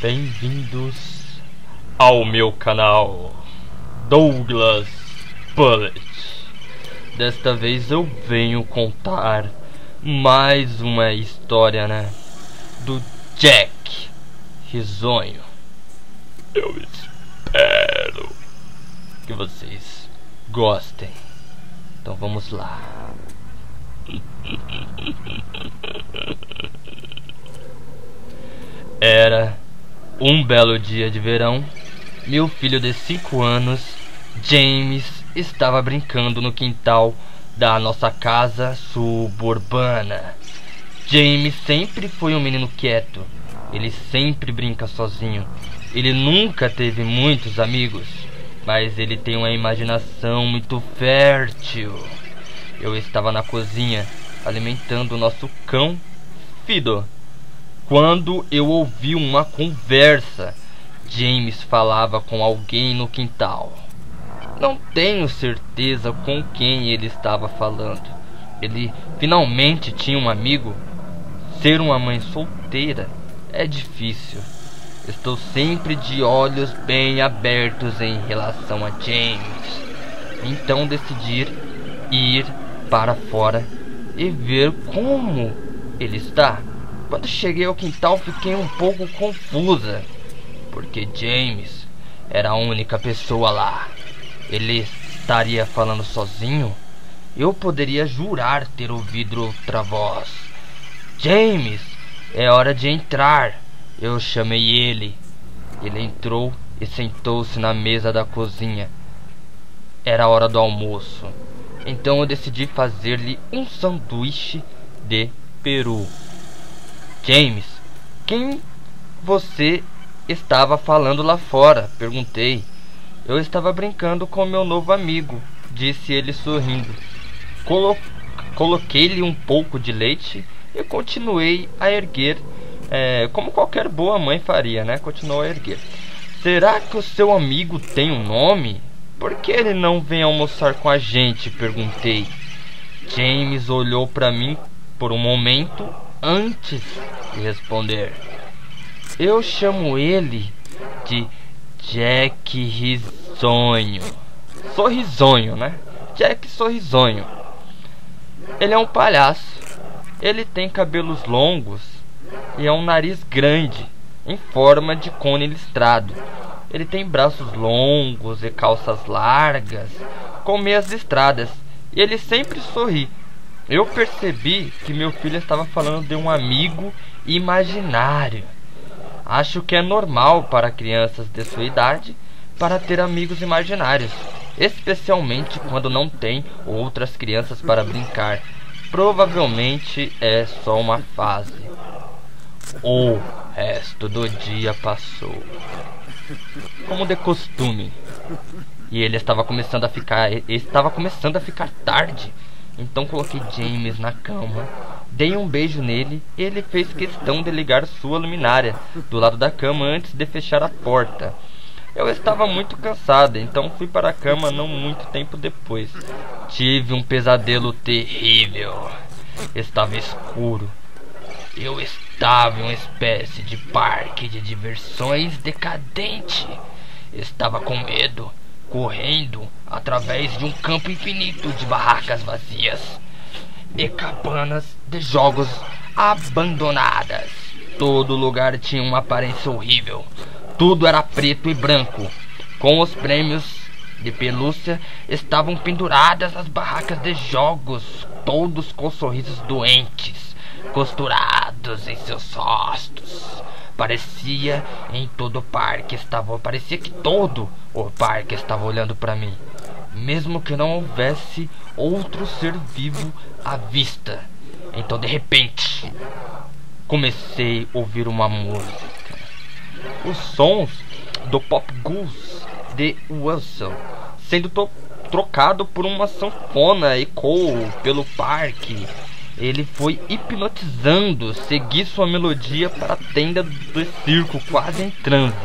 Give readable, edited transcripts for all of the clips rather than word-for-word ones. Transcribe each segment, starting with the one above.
Bem-vindos ao meu canal Douglas Bullet. Desta vez eu venho contar mais uma história, do Jack Risonho. Eu espero que vocês gostem. Então vamos lá. Era um belo dia de verão. Meu filho de 5 anos, James, estava brincando no quintal da nossa casa suburbana. James sempre foi um menino quieto. Ele sempre brinca sozinho. Ele nunca teve muitos amigos, mas ele tem uma imaginação muito fértil. Eu estava na cozinha alimentando o nosso cão Fido, quando eu ouvi uma conversa. James falava com alguém no quintal. Não tenho certeza com quem ele estava falando. Ele finalmente tinha um amigo. Ser uma mãe solteira é difícil. Estou sempre de olhos bem abertos em relação a James. Então decidi ir para fora e ver como ele está. Quando cheguei ao quintal, fiquei um pouco confusa, porque James era a única pessoa lá. Ele estaria falando sozinho? Eu poderia jurar ter ouvido outra voz. James, é hora de entrar. Eu chamei ele. Ele entrou e sentou-se na mesa da cozinha. Era hora do almoço. Então eu decidi fazer-lhe um sanduíche de peru. James, quem você estava falando lá fora? Perguntei. Eu estava brincando com meu novo amigo, disse ele sorrindo. Coloquei-lhe um pouco de leite e continuei a erguer, como qualquer boa mãe faria, Continuou a erguer. Será que o seu amigo tem um nome? Por que ele não vem almoçar com a gente? Perguntei. James olhou para mim por um momento antes de responder. Eu chamo ele de Jack Risonho. Sorrisonho, Jack Sorrisonho. Ele é um palhaço. Ele tem cabelos longos e é um nariz grande, em forma de cone listrado. Ele tem braços longos e calças largas, com meias listradas, e ele sempre sorri. Eu percebi que meu filho estava falando de um amigo imaginário. Acho que é normal para crianças de sua idade para ter amigos imaginários, especialmente quando não tem outras crianças para brincar. Provavelmente é só uma fase. O resto do dia passou como de costume, e estava começando a ficar tarde. Então coloquei James na cama, dei um beijo nele e ele fez questão de ligar sua luminária do lado da cama antes de fechar a porta. Eu estava muito cansada, então fui para a cama não muito tempo depois. Tive um pesadelo terrível. Estava escuro. Eu estava em uma espécie de parque de diversões decadente. Estava com medo, correndo através de um campo infinito de barracas vazias e cabanas de jogos abandonadas. Todo lugar tinha uma aparência horrível. Tudo era preto e branco. Com os prêmios de pelúcia estavam penduradas as barracas de jogos, todos com sorrisos doentes costurados em seus rostos. Parecia que todo o parque estava olhando para mim, mesmo que não houvesse outro ser vivo à vista. Então, de repente, comecei a ouvir uma música. Os sons do Pop Goose de Wilson sendo trocado por uma sanfona ecoou pelo parque. Ele foi hipnotizando, segui sua melodia para a tenda do circo, quase em transe,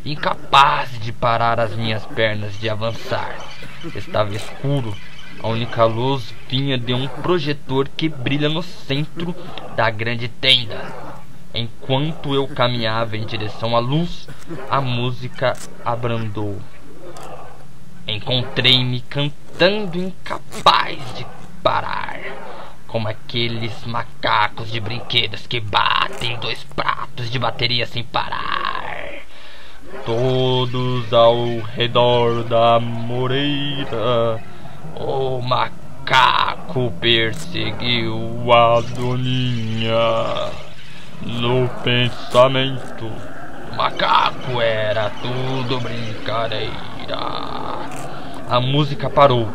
incapaz de parar as minhas pernas de avançar. Estava escuro. A única luz vinha de um projetor que brilha no centro da grande tenda. Enquanto eu caminhava em direção à luz, a música abrandou. Encontrei-me cantando, incapaz de parar, como aqueles macacos de brinquedos que batem 2 pratos de bateria sem parar. Todos ao redor da moreira, o macaco perseguiu a doninha. No pensamento, o macaco era tudo brincadeira. A música parou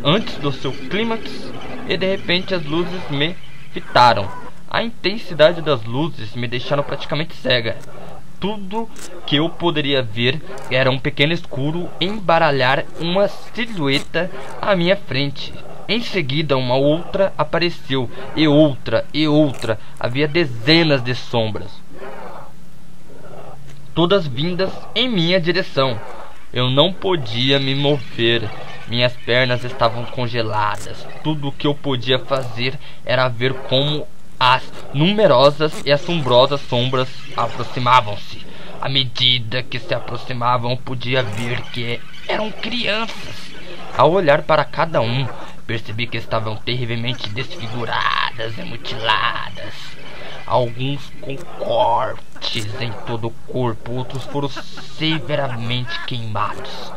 antes do seu clímax e de repente as luzes me fitaram. A intensidade das luzes me deixaram praticamente cega. Tudo que eu poderia ver era um pequeno escuro embaralhar uma silhueta à minha frente. Em seguida uma outra apareceu, e outra, e outra. Havia dezenas de sombras, todas vindas em minha direção. Eu não podia me mover, minhas pernas estavam congeladas. Tudo o que eu podia fazer era ver como as numerosas e assombrosas sombras aproximavam-se. À medida que se aproximavam, eu podia ver que eram crianças. Ao olhar para cada um, percebi que estavam terrivelmente desfiguradas e mutiladas. Alguns com cortes em todo o corpo, outros foram severamente queimados,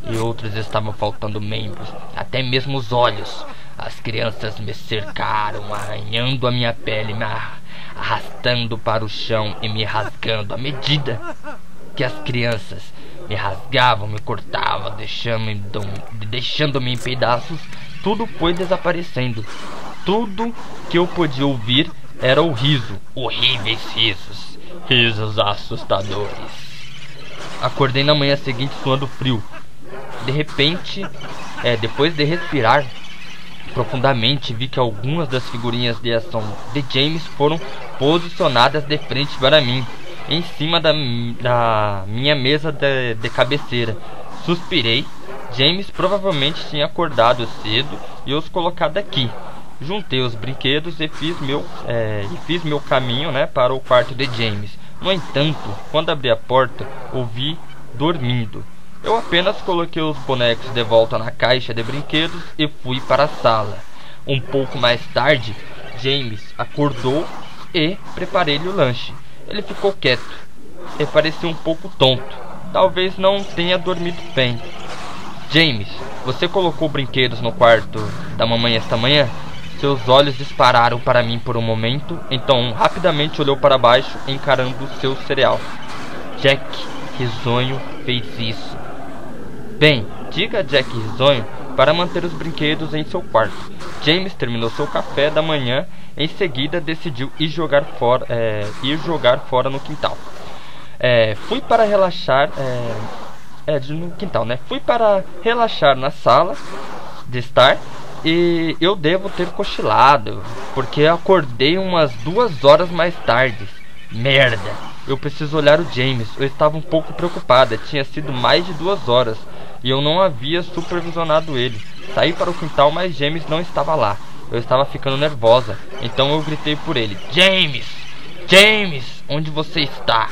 e outros estavam faltando membros, até mesmo os olhos. As crianças me cercaram, arranhando a minha pele, me arrastando para o chão e me rasgando. À medida que as crianças me rasgavam, me cortavam, deixando-me em pedaços, tudo foi desaparecendo. Tudo que eu podia ouvir era o riso, horríveis risos, risos assustadores. Acordei na manhã seguinte suando frio. De repente, depois de respirar profundamente, vi que algumas das figurinhas de ação de James foram posicionadas de frente para mim, em cima da minha mesa de cabeceira. Suspirei. James provavelmente tinha acordado cedo e os colocado aqui. Juntei os brinquedos e fiz meu caminho, para o quarto de James. No entanto, quando abri a porta, o vi dormindo. Eu apenas coloquei os bonecos de volta na caixa de brinquedos e fui para a sala. Um pouco mais tarde, James acordou e preparei-lhe o lanche. Ele ficou quieto e parecia um pouco tonto. Talvez não tenha dormido bem. James, você colocou brinquedos no quarto da mamãe esta manhã? Seus olhos dispararam para mim por um momento, então rapidamente olhou para baixo, encarando seu cereal. Jack Risonho fez isso. Bem, diga a Jack Risonho para manter os brinquedos em seu quarto. James terminou seu café da manhã. Em seguida decidiu ir jogar fora no quintal. Fui para relaxar no quintal, Fui para relaxar na sala de estar. E eu devo ter cochilado, porque acordei umas 2 horas mais tarde. Merda, eu preciso olhar o James. Eu estava um pouco preocupada, tinha sido mais de 2 horas e eu não havia supervisionado ele. Saí para o quintal, mas James não estava lá. Eu estava ficando nervosa, então eu gritei por ele: James! James! Onde você está?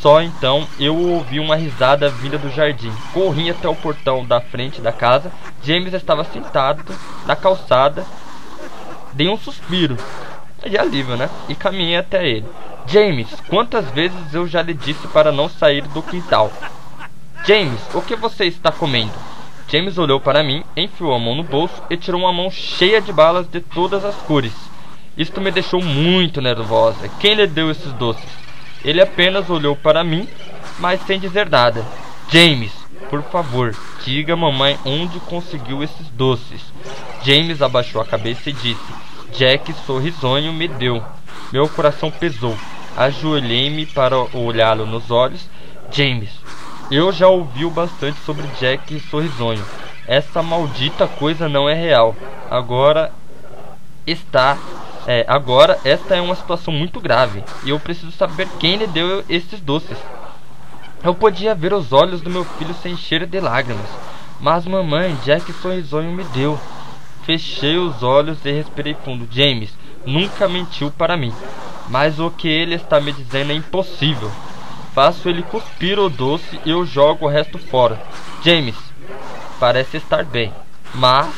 Só então eu ouvi uma risada vinda do jardim. Corri até o portão da frente da casa. James estava sentado na calçada. Dei um suspiro de alívio, e caminhei até ele. James, quantas vezes eu já lhe disse para não sair do quintal? James, o que você está comendo? James olhou para mim, enfiou a mão no bolso e tirou uma mão cheia de balas de todas as cores. Isto me deixou muito nervosa. Quem lhe deu esses doces? Ele apenas olhou para mim, mas sem dizer nada. James, por favor, diga à mamãe onde conseguiu esses doces. James abaixou a cabeça e disse: Jack Sorrisonho me deu. Meu coração pesou. Ajoelhei-me para olhá-lo nos olhos. James, eu já ouvi bastante sobre Jack Sorrisonho. Essa maldita coisa não é real. Agora esta é uma situação muito grave e eu preciso saber quem lhe deu esses doces. Eu podia ver os olhos do meu filho se encher de lágrimas. Mas mamãe, Jack Sorrisonho me deu. Fechei os olhos e respirei fundo. James nunca mentiu para mim. mas o que ele está me dizendo é impossível. Faço ele cuspir o doce e eu jogo o resto fora. James parece estar bem, mas,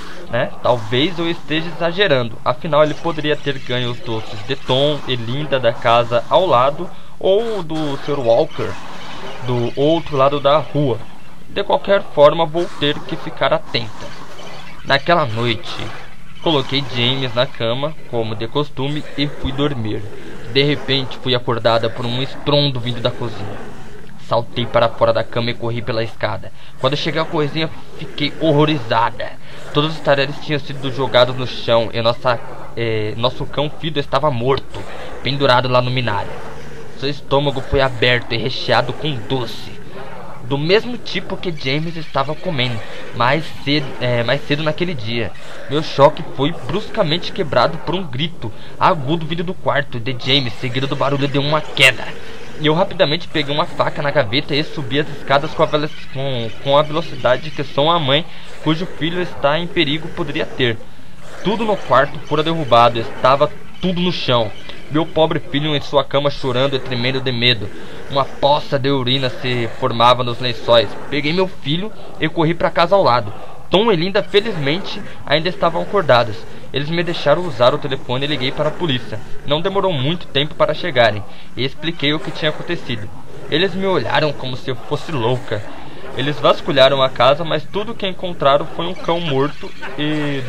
talvez eu esteja exagerando. Afinal, ele poderia ter ganho os doces de Tom e Linda da casa ao lado, ou do Sr. Walker do outro lado da rua. De qualquer forma, vou ter que ficar atenta. Naquela noite, coloquei James na cama, como de costume, e fui dormir. De repente, fui acordada por um estrondo vindo da cozinha. Saltei para fora da cama e corri pela escada. Quando cheguei à cozinha, fiquei horrorizada. Todos os talheres tinham sido jogados no chão e nosso cão Fido estava morto, pendurado lá no minário. Seu estômago foi aberto e recheado com doce, do mesmo tipo que James estava comendo mais cedo naquele dia. Meu choque foi bruscamente quebrado por um grito agudo vindo do quarto de James, seguido do barulho de uma queda. Eu rapidamente peguei uma faca na gaveta e subi as escadas com a velocidade que só uma mãe cujo filho está em perigo poderia ter. Tudo no quarto fora derrubado, estava tudo no chão. Meu pobre filho em sua cama chorando e tremendo de medo. Uma poça de urina se formava nos lençóis. Peguei meu filho e corri para a casa ao lado. Tom e Linda felizmente ainda estavam acordados. Eles me deixaram usar o telefone e liguei para a polícia. Não demorou muito tempo para chegarem e expliquei o que tinha acontecido. Eles me olharam como se eu fosse louca. Eles vasculharam a casa, mas tudo que encontraram foi um cão morto e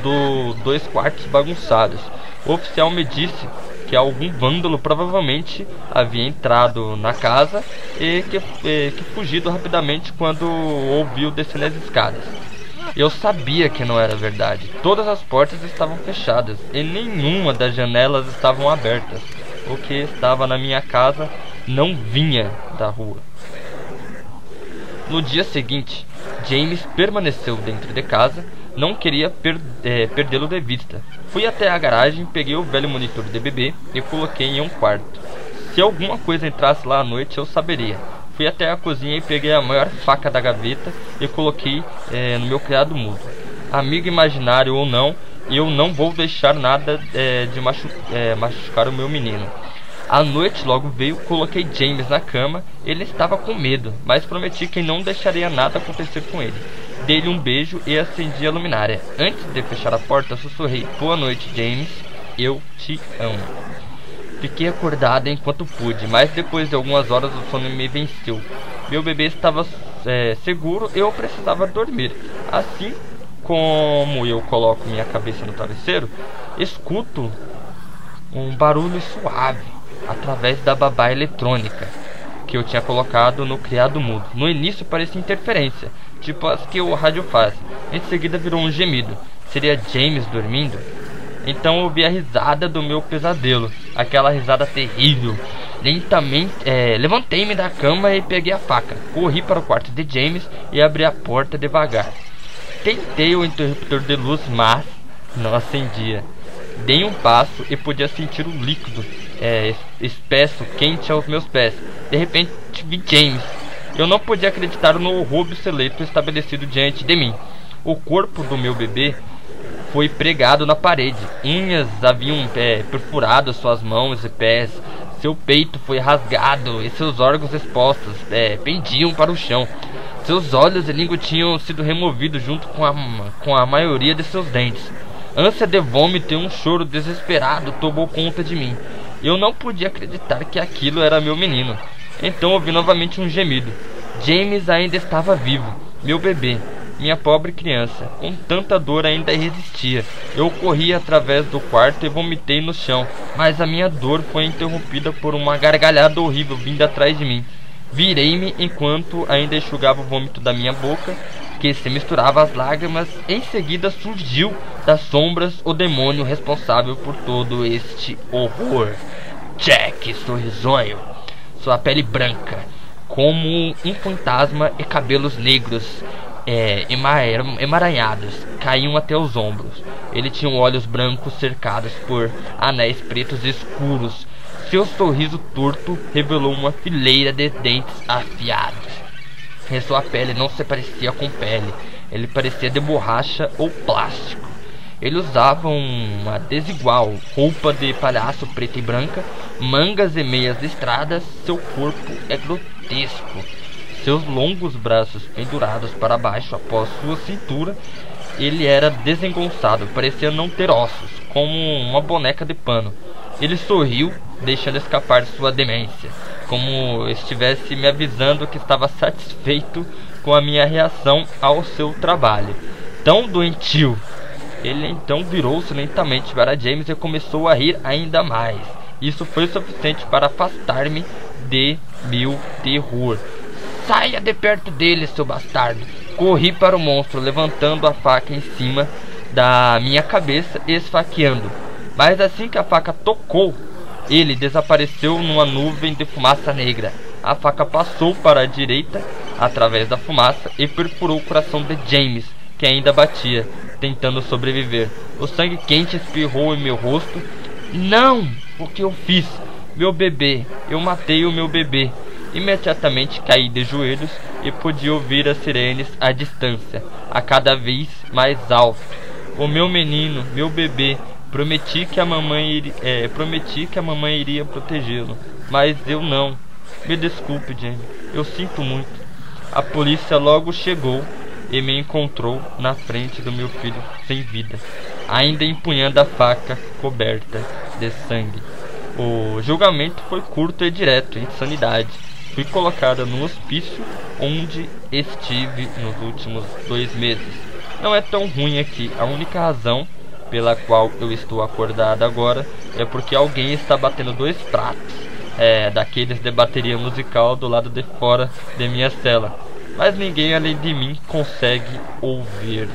2 quartos bagunçados. O oficial me disse que algum vândalo provavelmente havia entrado na casa e que fugido rapidamente quando ouviu descer as escadas. Eu sabia que não era verdade. Todas as portas estavam fechadas e nenhuma das janelas estavam abertas. O que estava na minha casa não vinha da rua. No dia seguinte, James permaneceu dentro de casa. Não queria perdê-lo de vista. Fui até a garagem, peguei o velho monitor de bebê e coloquei em um quarto. Se alguma coisa entrasse lá à noite, eu saberia. Fui até a cozinha e peguei a maior faca da gaveta e coloquei no meu criado mudo. Amigo imaginário ou não, eu não vou deixar nada de machucar o meu menino. A noite logo veio, coloquei James na cama. Ele estava com medo, mas prometi que não deixaria nada acontecer com ele. Dei-lhe um beijo e acendi a luminária. Antes de fechar a porta, sussurrei: "Boa noite, James. Eu te amo." Fiquei acordada enquanto pude, mas depois de algumas horas o sono me venceu. Meu bebê estava seguro e eu precisava dormir. Assim como eu coloco minha cabeça no travesseiro, escuto um barulho suave através da babá eletrônica que eu tinha colocado no criado mudo. No início parecia interferência, tipo as que o rádio faz. Em seguida virou um gemido. Seria James dormindo? Então ouvi a risada do meu pesadelo, aquela risada terrível. Lentamente levantei-me da cama e peguei a faca. Corri para o quarto de James e abri a porta devagar. Tentei o interruptor de luz, mas não acendia. Dei um passo e podia sentir o líquido espesso, quente aos meus pés. De repente vi James. Eu não podia acreditar no horror obsoleto estabelecido diante de mim. O corpo do meu bebê foi pregado na parede. Unhas haviam perfurado suas mãos e pés. Seu peito foi rasgado e seus órgãos expostos pendiam para o chão. Seus olhos e língua tinham sido removidos junto com a maioria de seus dentes. Ânsia de vômito e um choro desesperado tomou conta de mim. Eu não podia acreditar que aquilo era meu menino. Então ouvi novamente um gemido. James ainda estava vivo. Meu bebê. Minha pobre criança, com tanta dor, ainda resistia. Eu corri através do quarto e vomitei no chão, mas a minha dor foi interrompida por uma gargalhada horrível vinda atrás de mim. Virei-me enquanto ainda enxugava o vômito da minha boca, que se misturava às lágrimas. Em seguida surgiu das sombras o demônio responsável por todo este horror. Jack sorrisonho, sua pele branca, como um fantasma, e cabelos negros emaranhados caíam até os ombros. Ele tinha olhos brancos cercados por anéis pretos escuros. Seu sorriso torto revelou uma fileira de dentes afiados. E sua pele não se parecia com pele. Ele parecia de borracha ou plástico. Ele usava uma desigual roupa de palhaço preta e branca, mangas e meias listradas. Seu corpo é grotesco. Seus longos braços pendurados para baixo após sua cintura. Ele era desengonçado, parecia não ter ossos, como uma boneca de pano. Ele sorriu, deixando escapar sua demência, como estivesse me avisando que estava satisfeito com a minha reação ao seu trabalho. Tão doentio! Ele então virou-se lentamente para James e começou a rir ainda mais. Isso foi suficiente para afastar-me de meu terror. Saia de perto dele, seu bastardo! Corri para o monstro, levantando a faca em cima da minha cabeça e esfaqueando. Mas assim que a faca tocou, ele desapareceu numa nuvem de fumaça negra. A faca passou para a direita, através da fumaça, e perfurou o coração de James, que ainda batia, tentando sobreviver. O sangue quente espirrou em meu rosto. Não! O que eu fiz? Meu bebê! Eu matei o meu bebê! Imediatamente caí de joelhos e podia ouvir as sirenes à distância, a cada vez mais alto. O meu menino, meu bebê, prometi que a mamãe iria protegê-lo, mas eu não. Me desculpe, Jamie, eu sinto muito. A polícia logo chegou e me encontrou na frente do meu filho sem vida, ainda empunhando a faca coberta de sangue. O julgamento foi curto e direto, insanidade. Fui colocada no hospício onde estive nos últimos 2 meses. Não é tão ruim aqui. A única razão pela qual eu estou acordada agora é porque alguém está batendo 2 pratos daqueles de bateria musical do lado de fora de minha cela. Mas ninguém além de mim consegue ouvir.